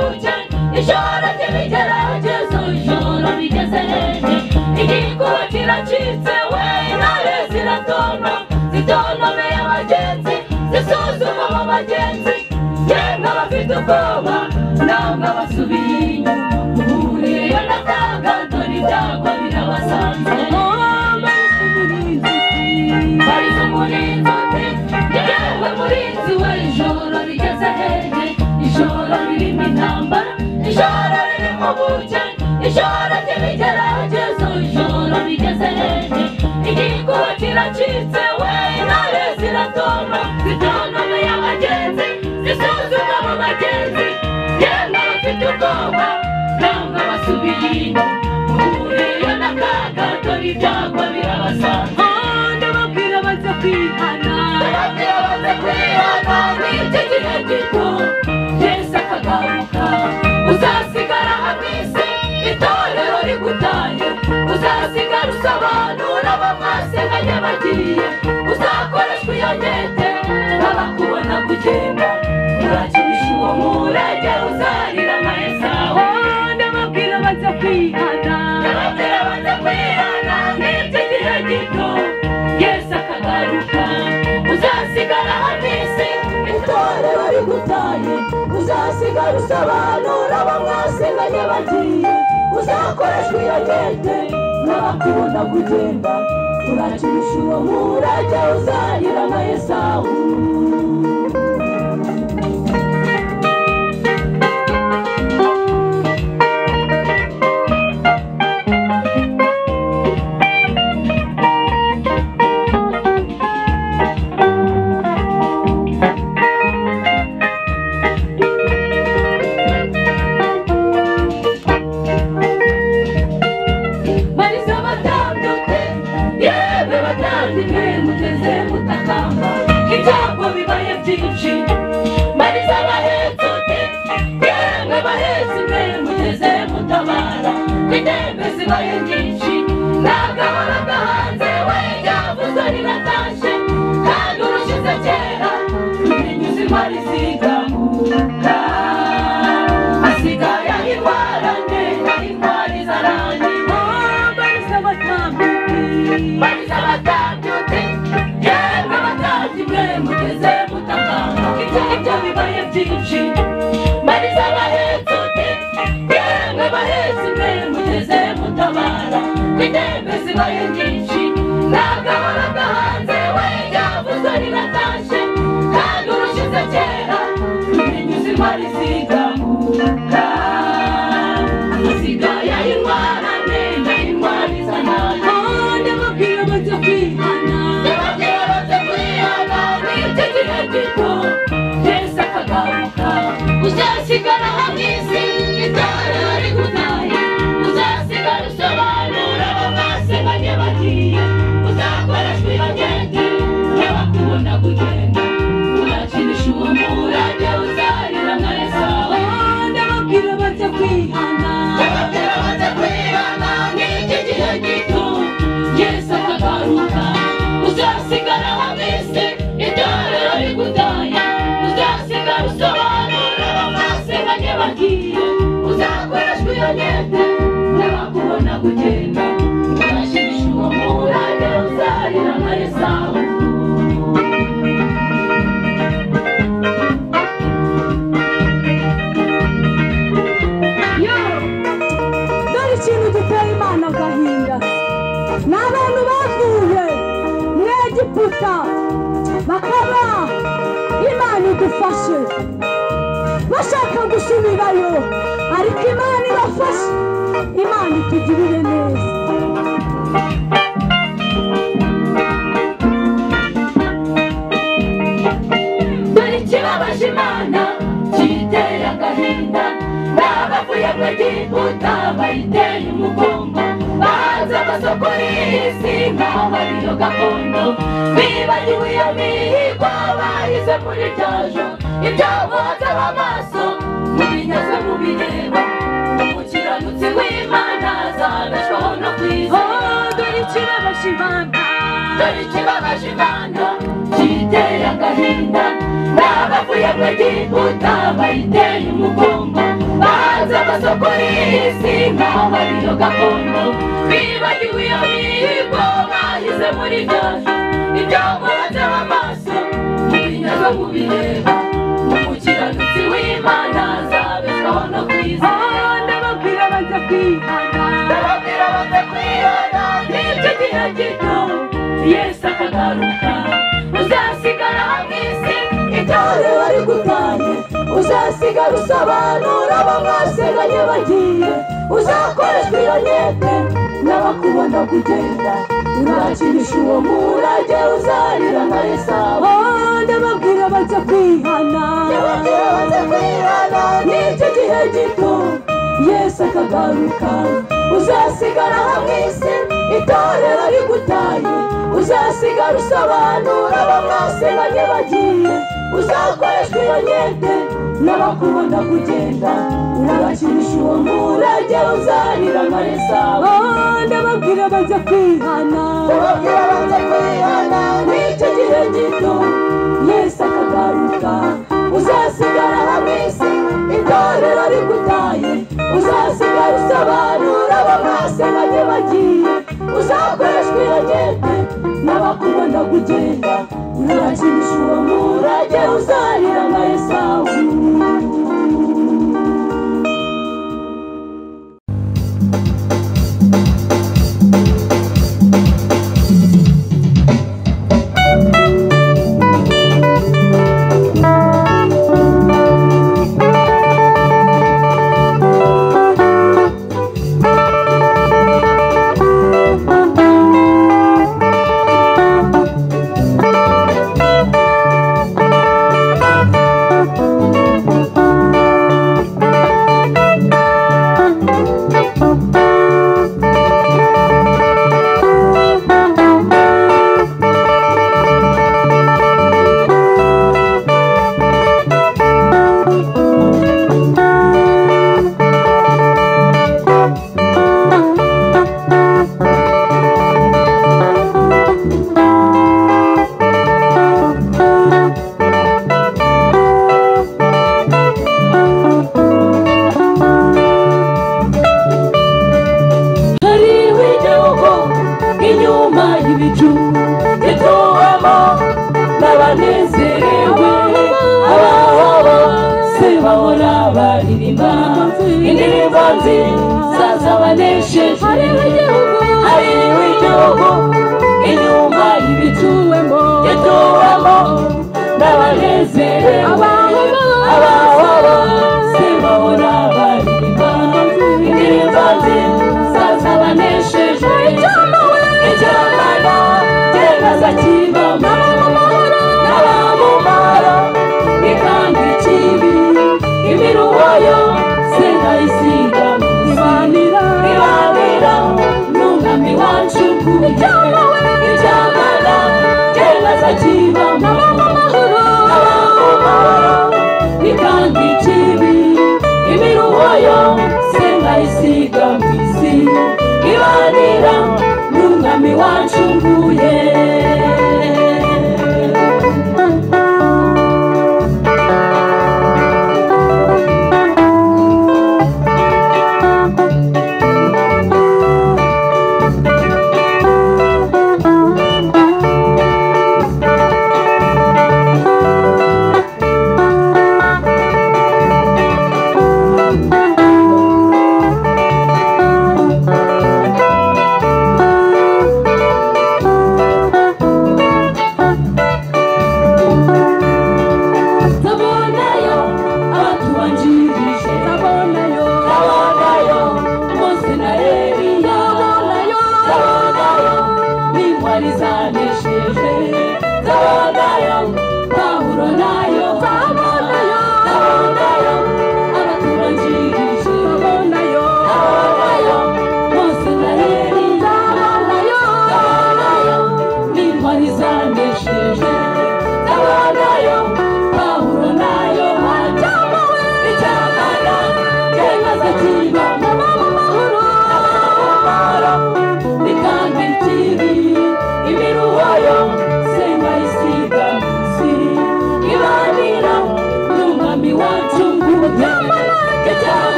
mubuke ijoro ry'ibigeragezo ijoro rigeze hehe igikuba kiracitse we intare ziratona zitontomeye abagenzi zisuzuma mu bagenzi yemwe abafite ubwoba namwe abasubiye inyuma muhuriyeyo n'akaga dore ibyago birabasanze barize umurinzi uti yewe murinzi we ijoro rigeze hehe ijoro ririmo intambara ijoro ririmo buke ijoro ry'ibigeragezo ijoro rigeze hehe igikuba kiracitse we intare ziratona zitontomeye abagenzi zisuzuma mu bagenzi yemwe abafite ubwoba namwe abasubiye inyuma muhuriyeyo n'akaga dore ibyago birabasanze ndababwira baze kwihana n'iki gihe gito Yesu akagaruka uzasigara hamwe isi itorero rigutaye uzasigara usobanura abamwasenganye bagiye uzakoreshwa iyo nyete n'abakubona kugenda urakirisha uwo murage uzarira nka Esawu ndababwira baze kwihana n'iki gihe gito Yesu akagaruka uzasigara hamwe isi itorero rigutaye uzasigara usobanura abamwasenganye bagiye uzakoreshwa iyo nyete n'abakubona kugenda urakirisha uwo murage uzarira nka Esawu uzasigara hamwe isi itorero rigutaye uzasigara usobanura abamwasenganye bagiye uzakoreshwa iyo nyete n'abakubona kugenda urakirisha uwo murage uzarira nka Esawu ndababwira baze kwihana n'iki gihe gito Yesu akagaruka uzasigara hamwe isi itorero rigutaye uzasigara usobanura abamwasenganye bagiye uzakoreshwa iyo nyete n'abakubona kugenda urakirisha uwo murage uzarira nka Esawu dore ikintu giteye Imana agahinda ni abantu bavuye mu Egiputa bakaba Imana idufashe bashaka gusubirayo ariko Imana ibafashe Imana itugirire neza dore ikibabaje Imana kiteye agahinda n'abavuye mu Egiputa bayiteye umugongo bahanze amasoko y'isi nk'aho ariyo gakondo bibagiwe iyo mihigo bahize muri rya joro ibyo boteho amaso mubinyazwe mubireba umukiranutsi w'Imana azabeshwaho no kwizera dore ikibabaje Imana kiteye agahinda n'abavuye mu Egiputa bayiteye umugongo bahanze amaso kuri iyi si nk'aho ariyo gakondo bibagiwe iyo mihigo bahize muri byaje ibyo mubatseho amaso mubinyaga mubireba umukiranutsi w'Imana azabeshwaho no kwizera ndababwira baze kwihana n'ibyo gihe gito Yesu akagaruka uzasigara hamwe isi itorero rigutanye uzasigara usobanura abo mwasenganye bagiye uzakoreshwa iyo nyete n'abakubona kugenda urakinisha uwo murage uzarira nka Esawu ndababwira baze kwihana n'icyo gihe gito Yesu akagaruka uzasigara hamwe isi itorero rigutaye uzasigara usobanura abo mwasenganye bagiye uzakoreshwa iyo nyete n'abakubona kugenda urabakinisha uwo murage uzarira nka Esawu ndababwira baze kwihana n'icyo gihe gito Yesu akagaruka uzasigara hamwe isi itorero rigutaye uzasigara usobanura abo mwasenganye bagiye uzakoreshwa iyo nyete n'abakubona kugenda urabakinisha uwo murage uzarira nka Esawu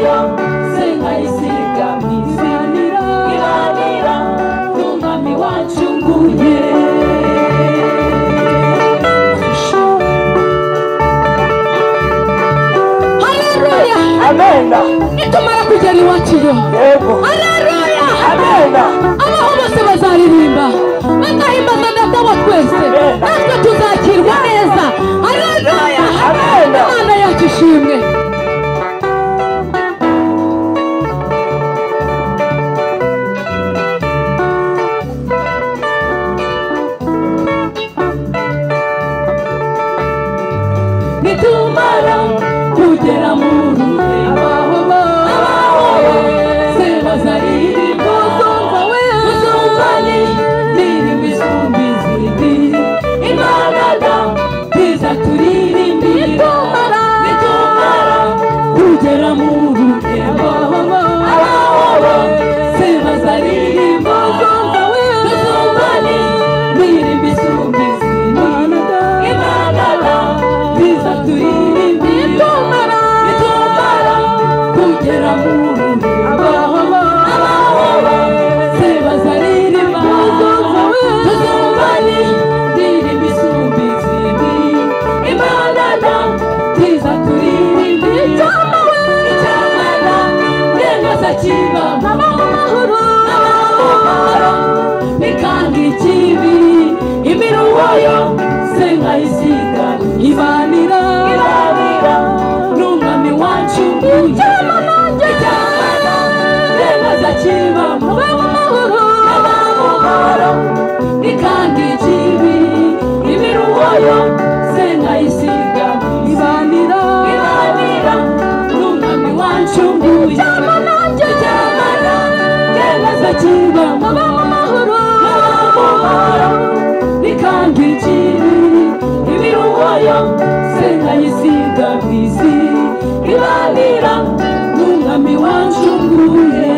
wayo sinkayisiga mwiziranira iranira n'umwami wancunguye. Haleluya. Amena. Nitumara kugera iwacu yo. Yego. Haleluya. Amena. Abaho bose bazaririmba bagahimbaza data wa twese, natwe tuzakirwa neza. Haleluya. Amena. Imana yacu ishimwe. Nitumara kugera mu rurembo abaho se bazaririmba uzumva n'indirimbo isumba izindi. Imana nziza turirimbira. Nitumara kugera mu rurembo abaho se bazaririmba uzumva n'indirimbo isumba izindi. Imana nziza turirimbira. Nitumara kugera mu rurembo abaho se bazaririmba uzumva n'indirimbo isumba izindi. Imana nziza turirimbira. Icyamana ndengaza kibamo amahoro nikanga ikibi imiruho yo sinkayisiga ibanira n'umwami wancunguye. Icyamana ndengaza kibamo amahoro nikanga ikibi imiruho yo sinkayisiga ibanira n'umwami wancunguye. Icyamana ndengaza kibamo amahoro nikanga ikibi imiruho yo sinkayisiga kw'isi ibanira n'umwami wancunguye.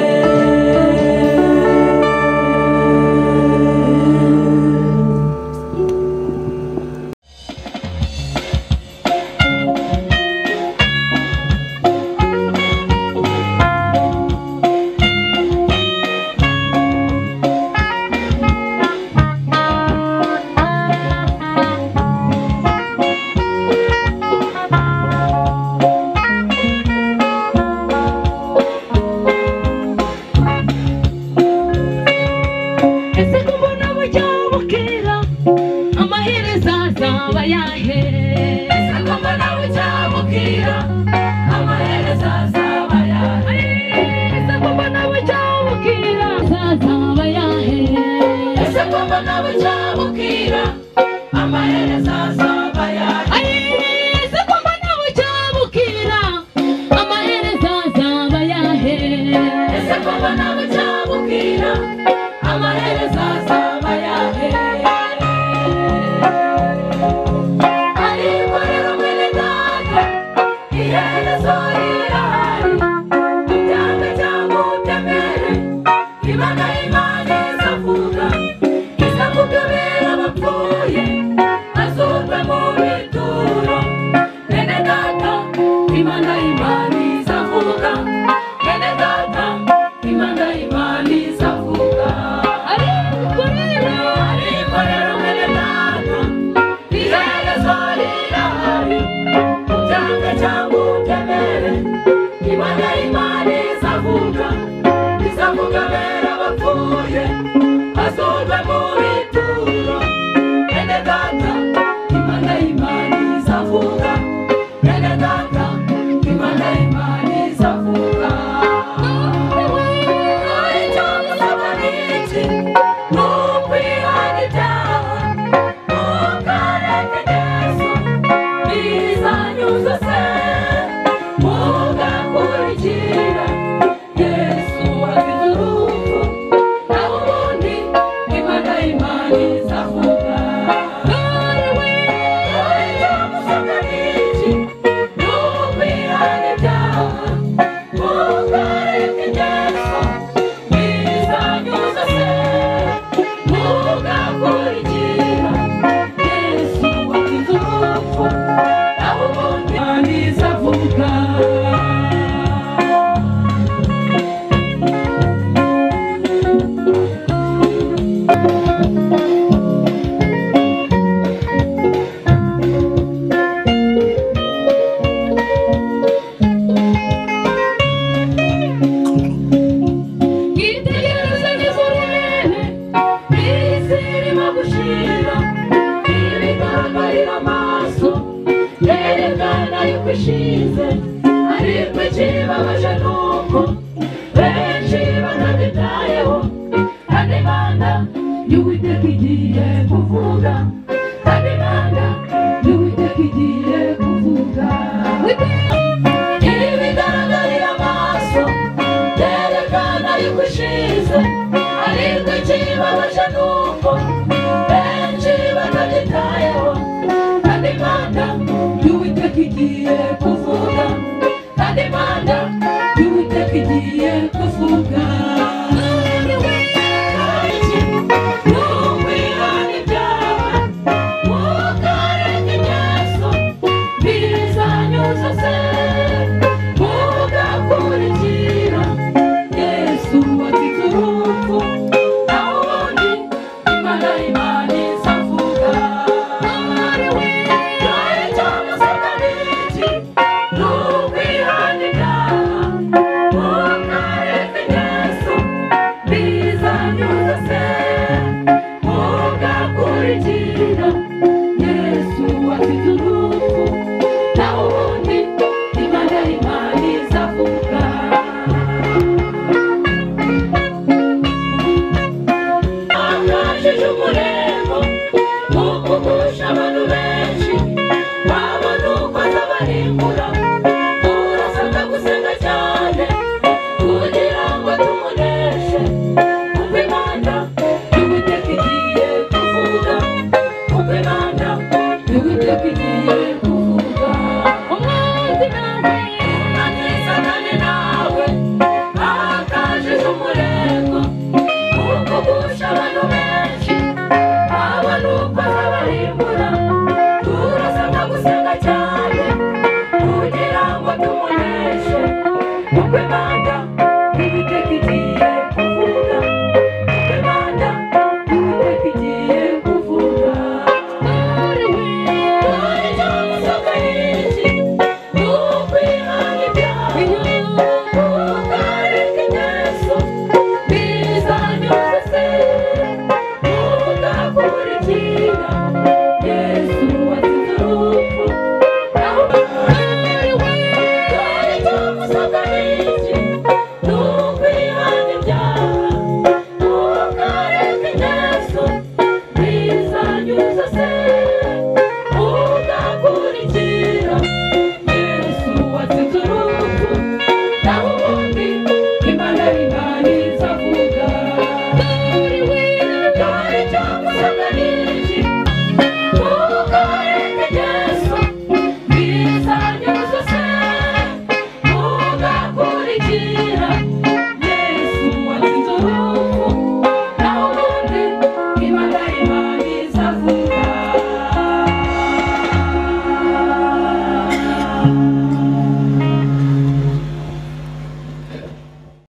ikibabaje nuko benshi banabyitayeho kandi Imana y'Uwiteka igiye kuvuga kandi Imana y'Uwiteka igiye kuvuga ibi bigaragarira amaso byerekana yuko ishize ariko ikibabaje nuko benshi banabyitayeho kandi Imana y'Uwiteka igiye kuvuga kandi Imana y'Uwiteka igiye kuvuga Yesu